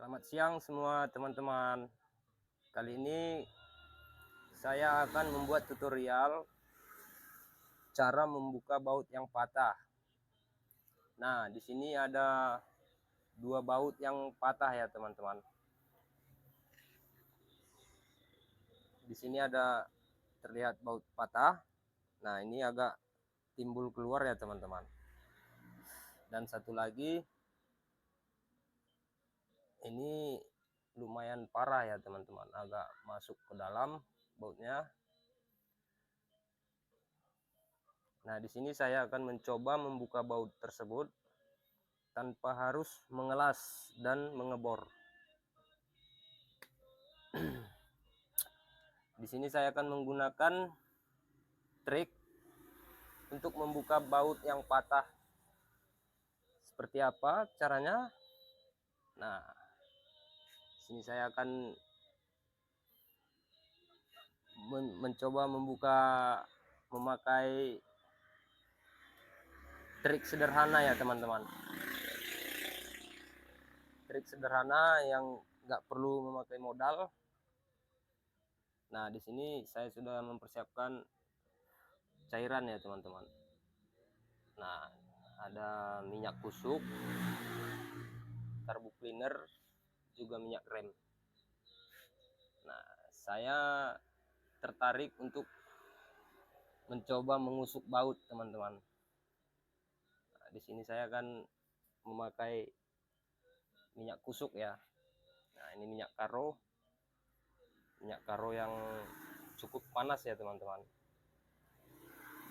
Selamat siang semua teman-teman. Kali ini saya akan membuat tutorial cara membuka baut yang patah. Nah, di sini ada dua baut yang patah ya teman-teman. Di sini ada terlihat baut patah. Nah, ini agak timbul keluar ya teman-teman. Dan satu lagi ini lumayan parah ya teman-teman, agak masuk ke dalam bautnya. Nah, di sini saya akan mencoba membuka baut tersebut tanpa harus mengelas dan mengebor. Di sini saya akan menggunakan trik untuk membuka baut yang patah. Seperti apa caranya? Nah, di sini saya akan mencoba membuka memakai trik sederhana ya teman-teman. Trik sederhana yang nggak perlu memakai modal. Nah, di sini saya sudah mempersiapkan cairan ya teman-teman. Nah, ada minyak kusuk, karbu cleaner, juga minyak rem. Nah, saya tertarik untuk mencoba mengusuk baut teman-teman. Nah, di sini saya akan memakai minyak kusuk ya. Nah, ini minyak karo yang cukup panas ya teman-teman.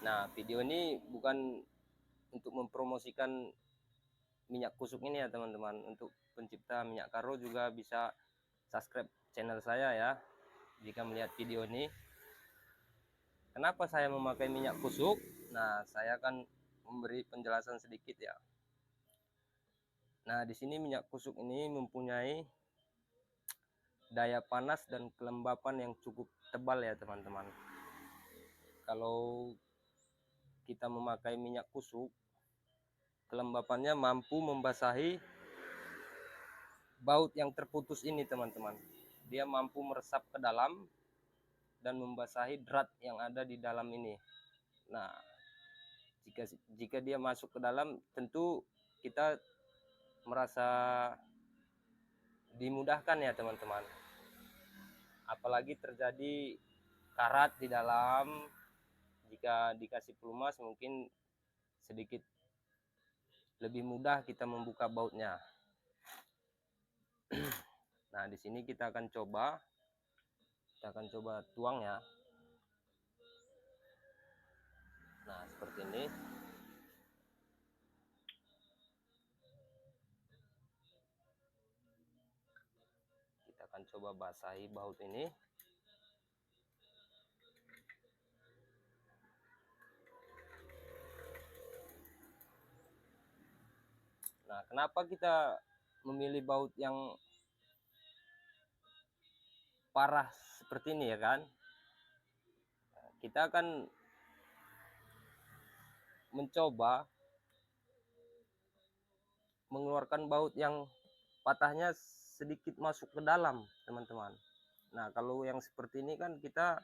Nah, video ini bukan untuk mempromosikan minyak kusuk ini ya teman-teman. Untuk pencipta minyak karo juga bisa subscribe channel saya ya jika melihat video ini. Kenapa saya memakai minyak kusuk? Nah, saya akan memberi penjelasan sedikit ya. Nah, di sini minyak kusuk ini mempunyai daya panas dan kelembapan yang cukup tebal ya teman-teman. Kalau kita memakai minyak kusuk, kelembapannya mampu membasahi baut yang terputus ini teman-teman. Dia mampu meresap ke dalam dan membasahi drat yang ada di dalam ini. Nah, jika dia masuk ke dalam, tentu kita merasa dimudahkan ya teman-teman. Apalagi terjadi karat di dalam, jika dikasih pelumas mungkin sedikit lebih mudah kita membuka bautnya. Nah, di sini kita akan coba tuang ya. Nah, seperti ini. Kita akan coba basahi baut ini. Nah, kenapa kita memilih baut yang parah seperti ini ya kan? Kita akan mencoba mengeluarkan baut yang patahnya sedikit masuk ke dalam teman-teman. Nah, kalau yang seperti ini kan kita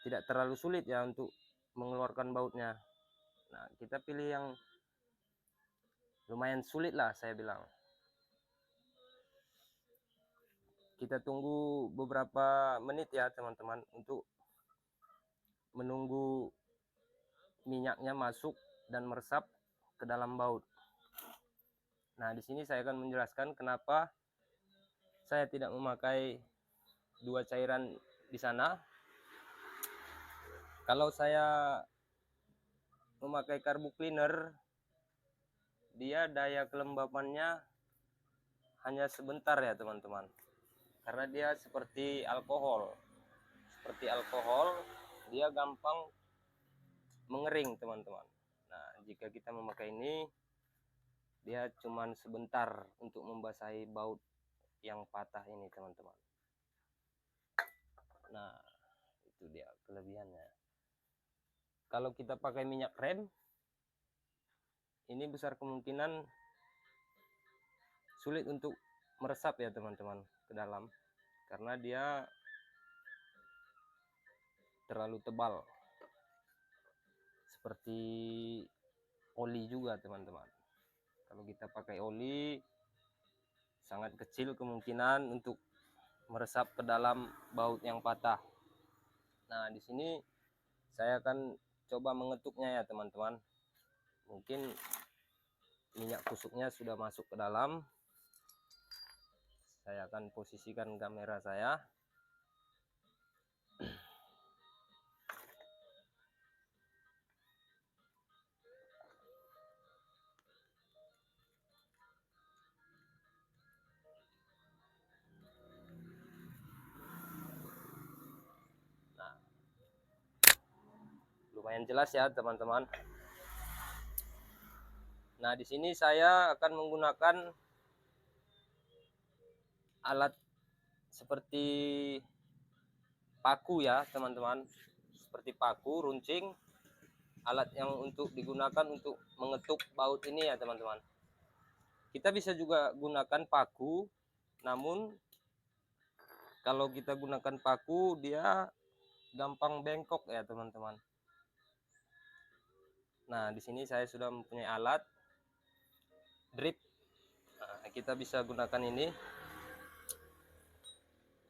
tidak terlalu sulit ya untuk mengeluarkan bautnya. Nah, kita pilih yang lumayan sulit lah saya bilang. Kita tunggu beberapa menit ya teman-teman untuk menunggu minyaknya masuk dan meresap ke dalam baut. Nah, di sini saya akan menjelaskan kenapa saya tidak memakai dua cairan di sana. Kalau saya memakai karbu cleaner, dia daya kelembapannya hanya sebentar ya teman-teman. Karena dia seperti alkohol. Seperti alkohol, dia gampang mengering teman-teman. Nah, jika kita memakai ini, dia cuman sebentar untuk membasahi baut yang patah ini teman-teman. Nah, itu dia kelebihannya. Kalau kita pakai minyak rem, ini besar kemungkinan sulit untuk meresap ya teman-teman ke dalam, karena dia terlalu tebal seperti oli juga teman-teman. Kalau kita pakai oli, sangat kecil kemungkinan untuk meresap ke dalam baut yang patah. Nah, di sini saya akan coba mengetuknya ya teman-teman. Mungkin minyak kusuknya sudah masuk ke dalam. Saya akan posisikan kamera saya. Nah, lumayan jelas ya teman-teman. Nah, di sini saya akan menggunakan alat seperti paku ya teman-teman, seperti paku, runcing, alat yang untuk digunakan untuk mengetuk baut ini ya teman-teman. Kita bisa juga gunakan paku, namun kalau kita gunakan paku dia gampang bengkok ya teman-teman. Nah, di sini saya sudah mempunyai alat drip. Nah, kita bisa gunakan ini,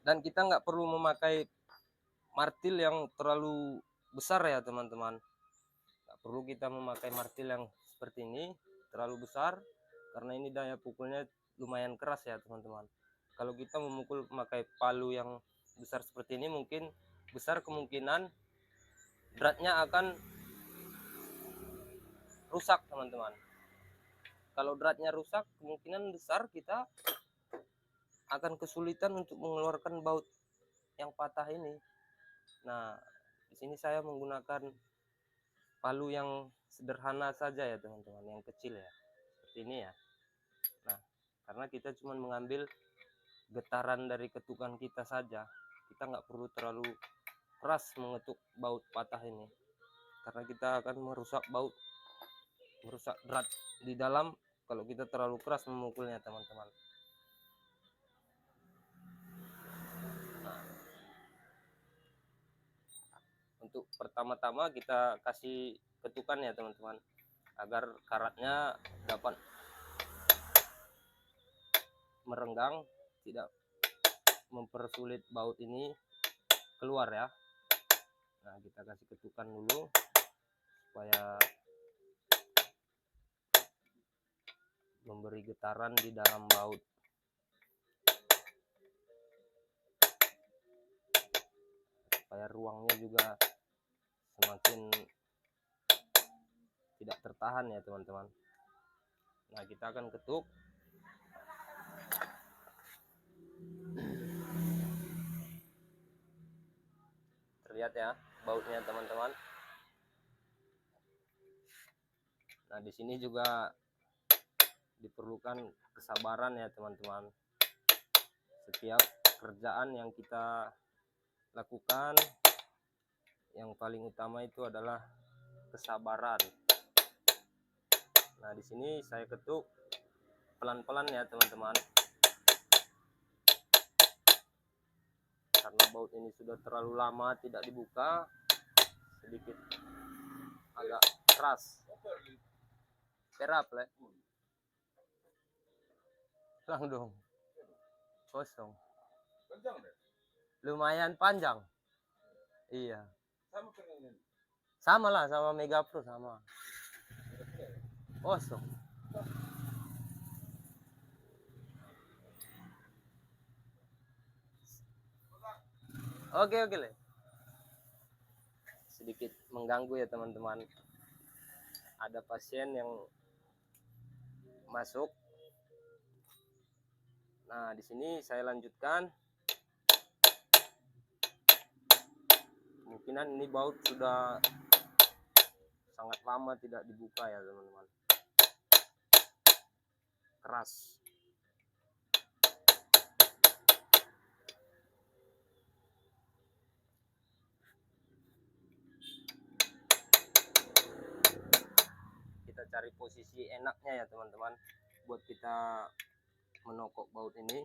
dan kita nggak perlu memakai martil yang terlalu besar ya teman-teman. Nggak perlu kita memakai martil yang seperti ini terlalu besar, karena ini daya pukulnya lumayan keras ya teman-teman. Kalau kita memukul memakai palu yang besar seperti ini, mungkin besar kemungkinan dratnya akan rusak teman-teman. Kalau dratnya rusak, kemungkinan besar kita akan kesulitan untuk mengeluarkan baut yang patah ini. Nah, di sini saya menggunakan palu yang sederhana saja ya teman-teman, yang kecil ya, seperti ini ya. Nah, karena kita cuma mengambil getaran dari ketukan kita saja, kita nggak perlu terlalu keras mengetuk baut patah ini, karena kita akan merusak baut, merusak drat di dalam kalau kita terlalu keras memukulnya teman-teman. Nah, untuk pertama-tama kita kasih ketukan ya teman-teman, agar karatnya dapat merenggang, tidak mempersulit baut ini keluar ya. Nah, kita kasih ketukan dulu supaya memberi getaran di dalam baut. Supaya ruangnya juga semakin tidak tertahan ya teman-teman. Nah, kita akan ketuk. Terlihat ya bautnya teman-teman. Nah, di sini juga diperlukan kesabaran ya teman-teman. Setiap kerjaan yang kita lakukan, yang paling utama itu adalah kesabaran. Nah, di sini saya ketuk pelan-pelan ya teman-teman, karena baut ini sudah terlalu lama tidak dibuka, sedikit agak keras. Serap le, lang dong, kosong. Lumayan panjang. Iya. Sama lah sama Mega Pro sama. Kosong. Oke le. Sedikit mengganggu ya teman-teman. Ada pasien yang masuk. Nah, di sini saya lanjutkan. Kemungkinan ini baut sudah sangat lama tidak dibuka ya teman-teman. Keras. Kita cari posisi enaknya ya teman-teman, buat kita menokok baut ini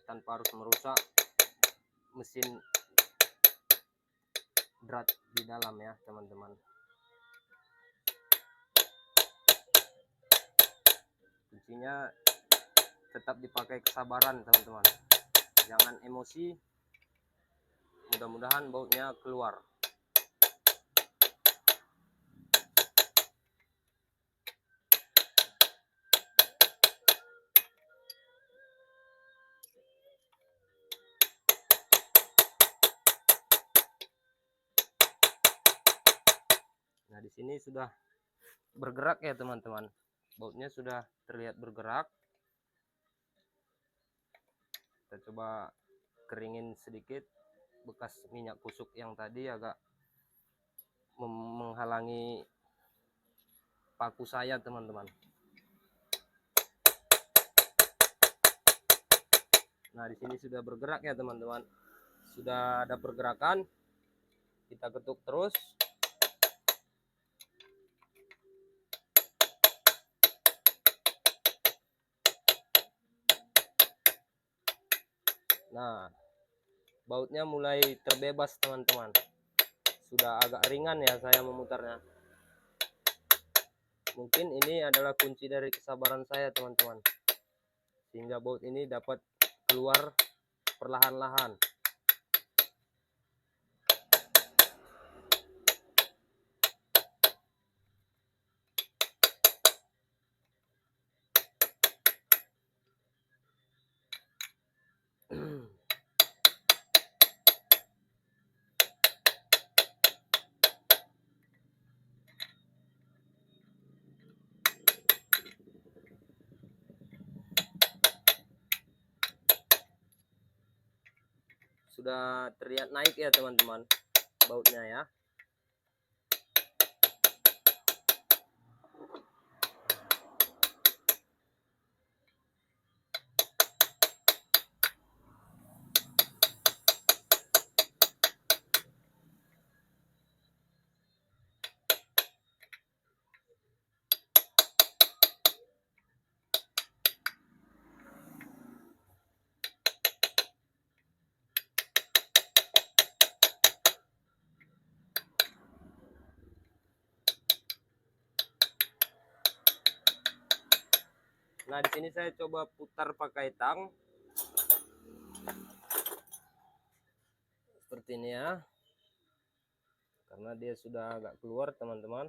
tanpa harus merusak mesin drat di dalam ya teman-teman. Kuncinya tetap dipakai kesabaran teman-teman, jangan emosi, mudah-mudahan bautnya keluar. Nah, di sini sudah bergerak ya teman-teman, bautnya sudah terlihat bergerak. Kita coba keringin sedikit, bekas minyak kusuk yang tadi agak menghalangi paku saya teman-teman. Nah, di sini sudah bergerak ya teman-teman, sudah ada pergerakan. Kita ketuk terus. Nah, bautnya mulai terbebas teman-teman, sudah agak ringan ya saya memutarnya. Mungkin ini adalah kunci dari kesabaran saya teman-teman, sehingga baut ini dapat keluar perlahan-lahan. Sudah terlihat naik ya teman-teman bautnya ya. Nah, di sini saya coba putar pakai tang seperti ini ya, karena dia sudah agak keluar teman-teman.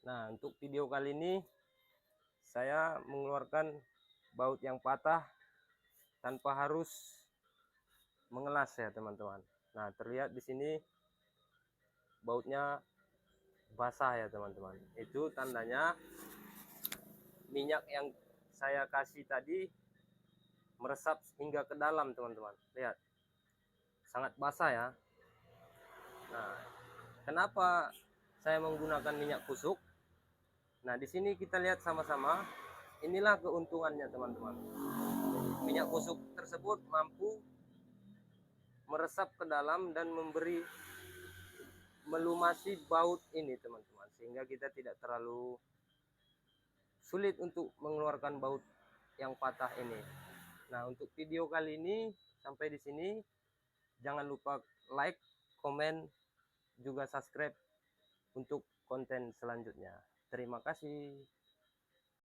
Nah, untuk video kali ini saya mengeluarkan baut yang patah tanpa harus mengelas ya teman-teman. Nah, terlihat di sini bautnya basah ya teman-teman. Itu tandanya minyak yang saya kasih tadi meresap hingga ke dalam teman-teman. Lihat, sangat basah ya. Nah, kenapa saya menggunakan minyak kusuk? Nah, di sini kita lihat sama-sama. Inilah keuntungannya teman-teman. Minyak kusuk tersebut mampu meresap ke dalam dan melumasi baut ini teman-teman, sehingga kita tidak terlalu sulit untuk mengeluarkan baut yang patah ini. Nah, untuk video kali ini sampai di sini. Jangan lupa like, komen, juga subscribe untuk konten selanjutnya. Terima kasih.